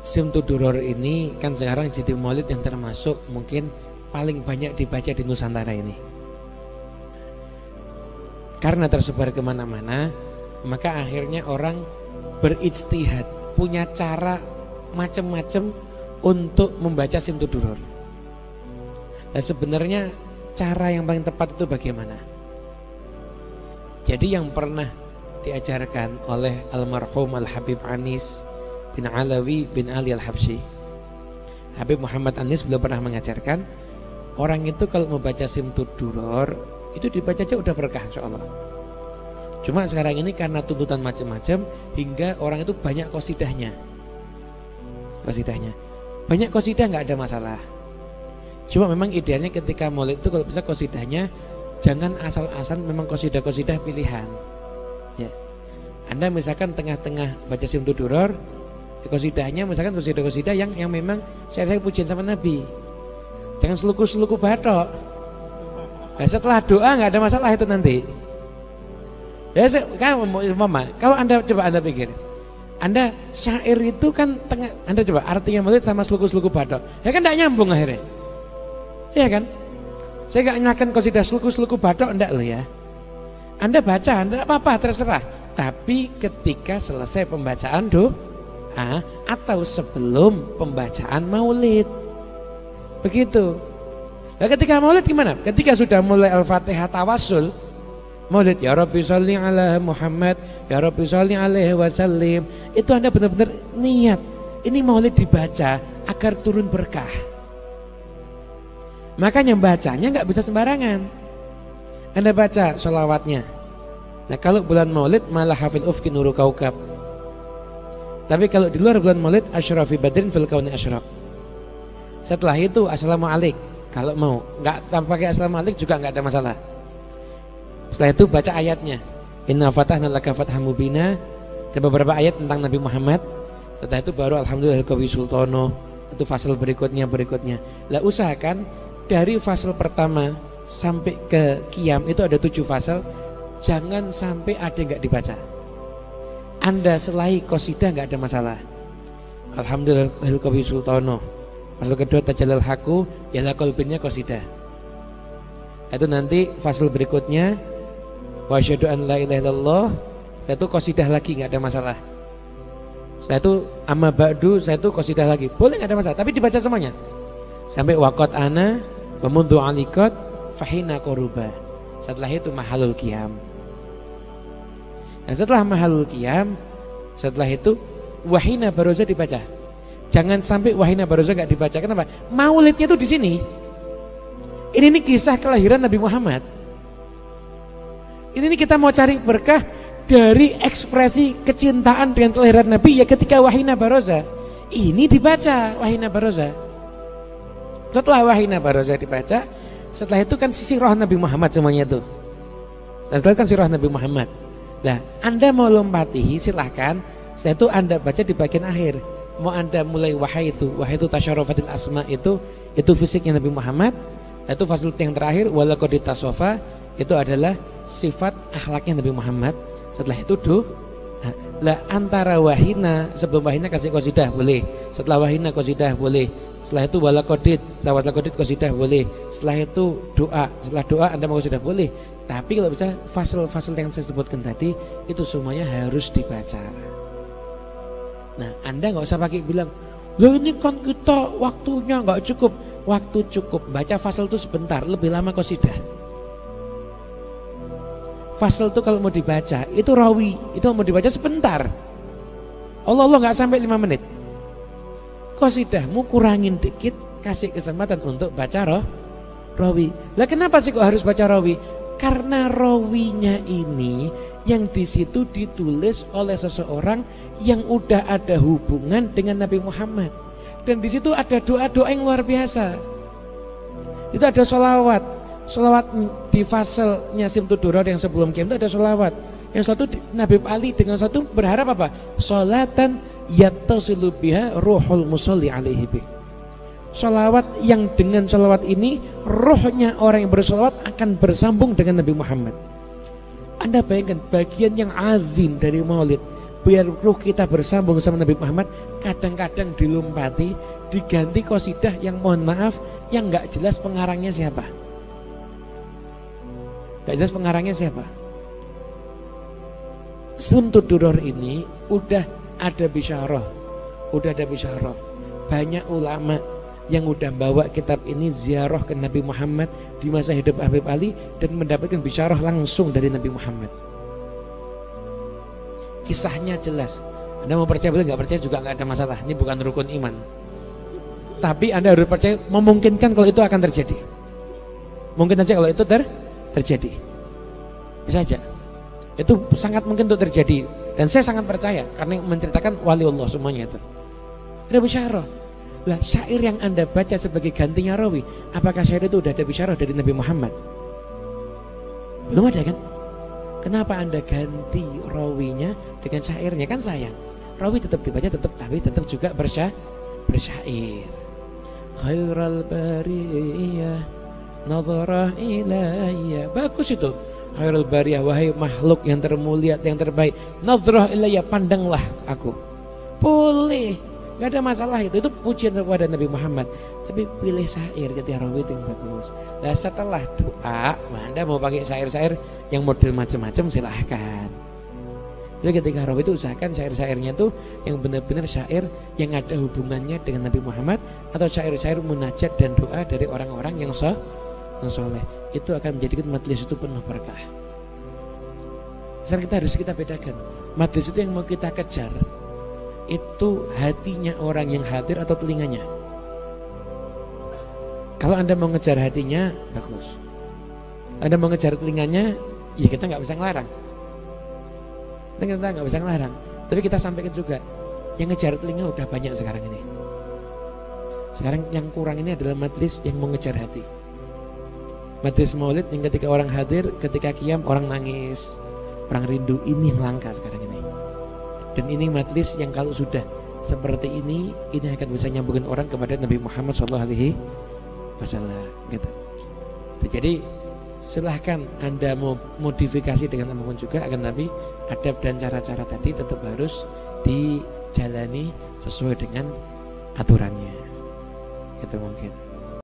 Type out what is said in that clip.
Simtuduror ini kan sekarang jadi maulid yang termasuk mungkin paling banyak dibaca di Nusantara ini. Karena tersebar kemana-mana, maka akhirnya orang berijtihad, punya cara macam-macam untuk membaca Simtuduror. Dan sebenarnya cara yang paling tepat itu bagaimana? Jadi yang pernah diajarkan oleh almarhum Al-Habib Anis bin Alawi bin Ali Al-Habsyi, Habib Muhammad Anis, beliau pernah mengajarkan orang itu kalau membaca Simtuduror itu dibaca aja udah berkah insyaallah. Cuma sekarang ini karena tuntutan macam-macam hingga orang itu banyak qasidahnya. Banyak qasidah nggak ada masalah. Cuma memang idealnya ketika maulid itu kalau bisa qasidahnya jangan asal-asal, memang qasidah-qasidah pilihan. Ya. Anda misalkan tengah-tengah baca Simtuduror, qasidahnya misalkan qasidah-qasidah yang memang saya pujian sama Nabi. Jangan seluku-seluku batok. Nah, setelah doa nggak ada masalah itu nanti. Ya kan mama, kalau Anda coba Anda pikir, Anda syair itu kan tengah, Anda coba artinya maulid sama seluku-seluku batok. Ya kan enggak nyambung akhirnya. Iya kan? Saya enggak nyalakan qasidah seluku-seluku batok enggak loh ya. Anda baca, enggak apa-apa terserah. Tapi ketika selesai pembacaan doa atau sebelum pembacaan maulid. Begitu. Nah, ketika maulid gimana? Ketika sudah mulai Al-Fatihah tawassul, maulid ya Rabbi sholli ala Muhammad, ya Rabbi sholli alaihi wasallim, itu Anda benar-benar niat ini maulid dibaca agar turun berkah. Makanya bacanya nggak bisa sembarangan. Anda baca sholawatnya. Nah kalau bulan maulid malah hafil ufki nuru kaukab. Tapi kalau di luar bulan maulid asyrafi badrin fil kauni asyraq. Setelah itu assalamualaikum. Kalau mau nggak pakai assalamualaikum juga nggak ada masalah. Setelah itu baca ayatnya. Inna fatahna laka fatham mubina. Dan beberapa ayat tentang Nabi Muhammad. Setelah itu baru alhamdulillah kawi sultono. Itu fasal berikutnya. Lah usahakan dari fasal pertama sampai ke qiyam itu ada 7 fasal. Jangan sampai ada yang nggak dibaca. Anda selain qasidah nggak ada masalah. Alhamdulillah kawi sultono. Fasal kedua tajalal haku, yalah qalbinnya qasidah. Itu nanti fasal berikutnya wa asyhadu an la ilaha illallah, saya itu qasidah lagi nggak ada masalah. Saya itu amma ba'du, saya itu qasidah lagi. Boleh nggak ada masalah, tapi dibaca semuanya. Sampai waqat ana wa mundhu aliqat fahina qaruba. Setelah itu mahalul qiyam. Nah, setelah mahalul qiyam, setelah itu wahina baroza dibaca. Jangan sampai wahina baroza nggak dibaca. Kenapa? Maulidnya itu di sini. Ini kisah kelahiran Nabi Muhammad. Ini kita mau cari berkah dari ekspresi kecintaan dengan kelahiran Nabi ya ketika wahina baroza. Ini dibaca wahina baroza. Setelah wahina baroza dibaca, setelah itu kan sisi roh Nabi Muhammad semuanya itu. Setelah itu kan sisi roh Nabi Muhammad. Nah, Anda mau lompatihi silahkan. Setelah itu Anda baca di bagian akhir. Mau Anda mulai wahaitu tasyarafatil asma itu fisiknya Nabi Muhammad. Itu fasal yang terakhir walaqad tasofa itu adalah sifat akhlaknya Nabi Muhammad. Setelah itu lah antara wahina, sebelum wahina kasih qasidah boleh, setelah wahina qasidah boleh, setelah itu walaqadit qasidah boleh, setelah itu doa, setelah doa Anda mau qasidah boleh. Tapi kalau bisa fasal-fasal yang saya sebutkan tadi itu semuanya harus dibaca. Nah, Anda nggak usah pakai bilang, loh ini kan kita waktunya nggak cukup. Waktu cukup, baca fasal itu sebentar, lebih lama qasidah. Fasal itu kalau mau dibaca, itu rawi, itu mau dibaca sebentar. Allah nggak sampai 5 menit. Qasidahmu kurangin dikit, kasih kesempatan untuk baca rawi. Lah kenapa sih kok harus baca rawi? Karena rawinya ini yang di situ ditulis oleh seseorang yang udah ada hubungan dengan Nabi Muhammad. Dan di situ ada doa-doa yang luar biasa. Itu ada sholawat di fasalnya Simtuduror yang sebelum qiyam itu ada sholawat. Yang satu Nabi Ali dengan satu berharap apa? Sholatan yattasilu biha ruhul musolli alaihi bih. Sholawat yang dengan sholawat ini rohnya orang yang bersholawat akan bersambung dengan Nabi Muhammad. Anda bayangkan bagian yang azim dari maulid, biar ruh kita bersambung sama Nabi Muhammad, kadang-kadang dilompati, diganti qasidah yang mohon maaf yang nggak jelas pengarangnya siapa. Nggak jelas pengarangnya siapa. Suntud Duror ini udah ada bisyarah, banyak ulama yang udah bawa kitab ini ziarah ke Nabi Muhammad di masa hidup Habib Ali dan mendapatkan bisyarah langsung dari Nabi Muhammad. Kisahnya jelas. Anda mau percaya boleh, nggak percaya juga nggak ada masalah. Ini bukan rukun iman. Tapi Anda harus percaya, memungkinkan kalau itu akan terjadi. Mungkin aja kalau itu terjadi. Bisa aja. Itu sangat mungkin untuk terjadi. Dan saya sangat percaya karena yang menceritakan wali Allah semuanya itu. Ada bisyarah. Lah syair yang Anda baca sebagai gantinya rawi, apakah syair itu udah ada bisyarah dari Nabi Muhammad? Belum ada kan? Kenapa Anda ganti rawinya dengan syairnya? Kan sayang. Rawi tetap dibaca tapi tetap juga bersyair. Khairal bariyah nadharah ilayya. Bagus itu. Khairul bariyah, wahai makhluk yang termulia, yang terbaik. Nadharah ilayya, pandanglah aku. Boleh. Gak ada masalah itu pujian kepada Nabi Muhammad. Tapi pilih syair ketika rawi itu yang bagus. Nah setelah doa, Anda mau pakai syair-syair yang model macam-macam silahkan. Jadi ketika rawi itu usahakan syair-syairnya tuh yang benar-benar syair yang ada hubungannya dengan Nabi Muhammad, atau syair-syair munajat dan doa dari orang-orang yang soleh. Itu akan menjadikan majelis itu penuh berkah. Sekarang kita bedakan. Majelis itu yang mau kita kejar itu hatinya orang yang hadir atau telinganya. Kalau Anda mau ngejar hatinya, bagus. Anda mau ngejar telinganya, ya kita nggak bisa ngelarang. Kita nggak bisa ngelarang. Tapi kita sampaikan juga, yang ngejar telinga udah banyak sekarang ini. Sekarang yang kurang ini adalah majelis yang mau ngejar hati. Majelis maulid yang ketika orang hadir, ketika qiyam orang nangis, orang rindu, ini yang langka sekarang ini. Dan ini majelis yang kalau sudah seperti ini akan bisa nyambungin orang kepada Nabi Muhammad SAW. Gitu. Jadi silahkan Anda mau modifikasi dengan apapun juga, akan tapi adab dan cara-cara tadi tetap harus dijalani sesuai dengan aturannya. Itu mungkin.